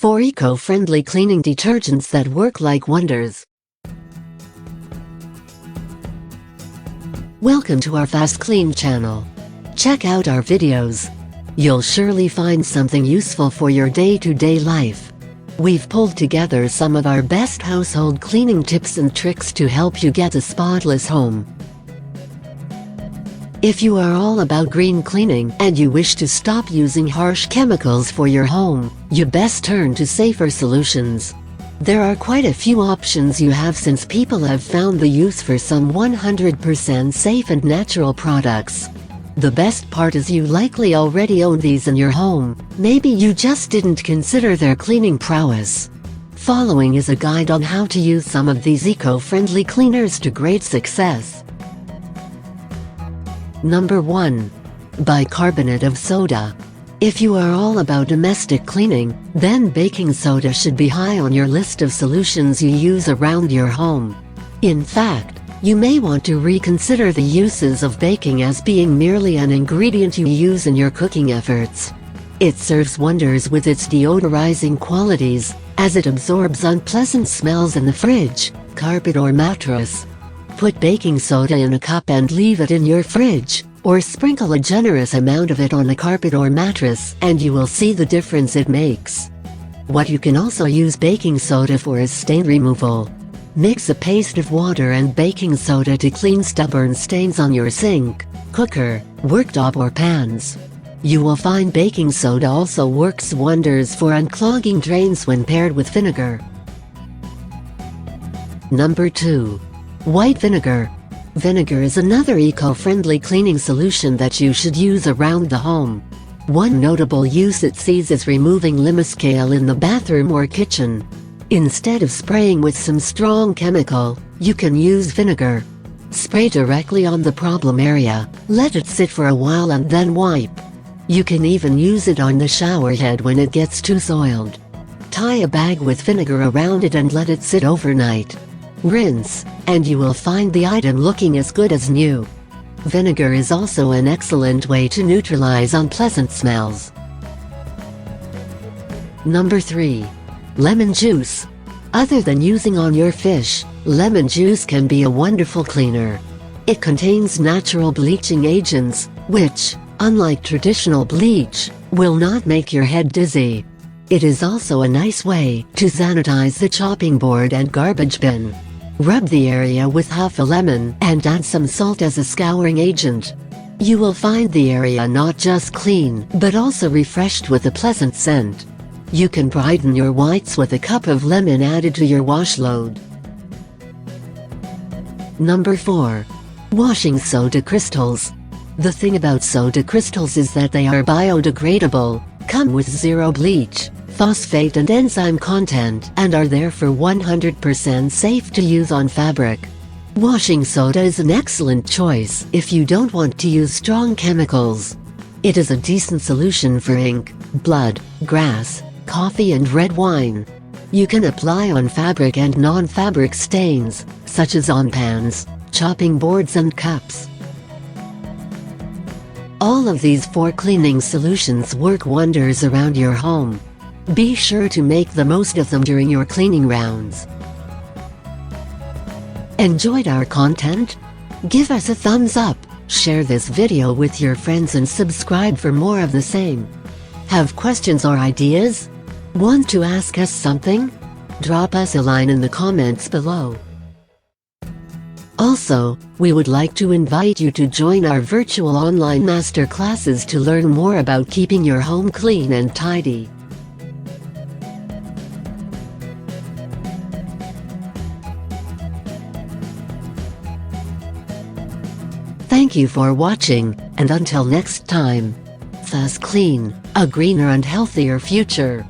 4 eco-friendly cleaning detergents that work like wonders. Welcome to our FastKlean channel. Check out our videos. You'll surely find something useful for your day-to-day life. We've pulled together some of our best household cleaning tips and tricks to help you get a spotless home. If you are all about green cleaning and you wish to stop using harsh chemicals for your home, you best turn to safer solutions. There are quite a few options you have since people have found the use for some 100% safe and natural products. The best part is you likely already own these in your home, maybe you just didn't consider their cleaning prowess. Following is a guide on how to use some of these eco-friendly cleaners to great success. Number 1. Bicarbonate of soda. If you are all about domestic cleaning, then baking soda should be high on your list of solutions you use around your home. In fact, you may want to reconsider the uses of baking as being merely an ingredient you use in your cooking efforts. It serves wonders with its deodorizing qualities, as it absorbs unpleasant smells in the fridge, carpet or mattress. Put baking soda in a cup and leave it in your fridge, or sprinkle a generous amount of it on a carpet or mattress, and you will see the difference it makes. What you can also use baking soda for is stain removal. Mix a paste of water and baking soda to clean stubborn stains on your sink, cooker, worktop or pans. You will find baking soda also works wonders for unclogging drains when paired with vinegar. Number 2. White vinegar. Vinegar is another eco-friendly cleaning solution that you should use around the home. One notable use it sees is removing limuscale in the bathroom or kitchen. Instead of spraying with some strong chemical, you can use vinegar. Spray directly on the problem area, let it sit for a while and then wipe. You can even use it on the shower head when it gets too soiled. Tie a bag with vinegar around it and let it sit overnight. Rinse, and you will find the item looking as good as new. Vinegar is also an excellent way to neutralize unpleasant smells. Number 3. Lemon juice. Other than using on your fish, lemon juice can be a wonderful cleaner. It contains natural bleaching agents, which, unlike traditional bleach, will not make your head dizzy. It is also a nice way to sanitize the chopping board and garbage bin. Rub the area with half a lemon and add some salt as a scouring agent. You will find the area not just clean, but also refreshed with a pleasant scent. You can brighten your whites with a cup of lemon added to your wash load. Number 4. Washing soda crystals. The thing about soda crystals is that they are biodegradable, come with zero bleach, phosphate and enzyme content, and are therefore 100% safe to use on fabric. Washing soda is an excellent choice if you don't want to use strong chemicals. It is a decent solution for ink, blood, grass, coffee and red wine. You can apply on fabric and non-fabric stains, such as on pans, chopping boards and cups. All of these 4 cleaning solutions work wonders around your home. Be sure to make the most of them during your cleaning rounds. Enjoyed our content? Give us a thumbs up, share this video with your friends and subscribe for more of the same. Have questions or ideas? Want to ask us something? Drop us a line in the comments below. Also, we would like to invite you to join our virtual online masterclasses to learn more about keeping your home clean and tidy. Thank you for watching, and until next time, FastKlean, a greener and healthier future.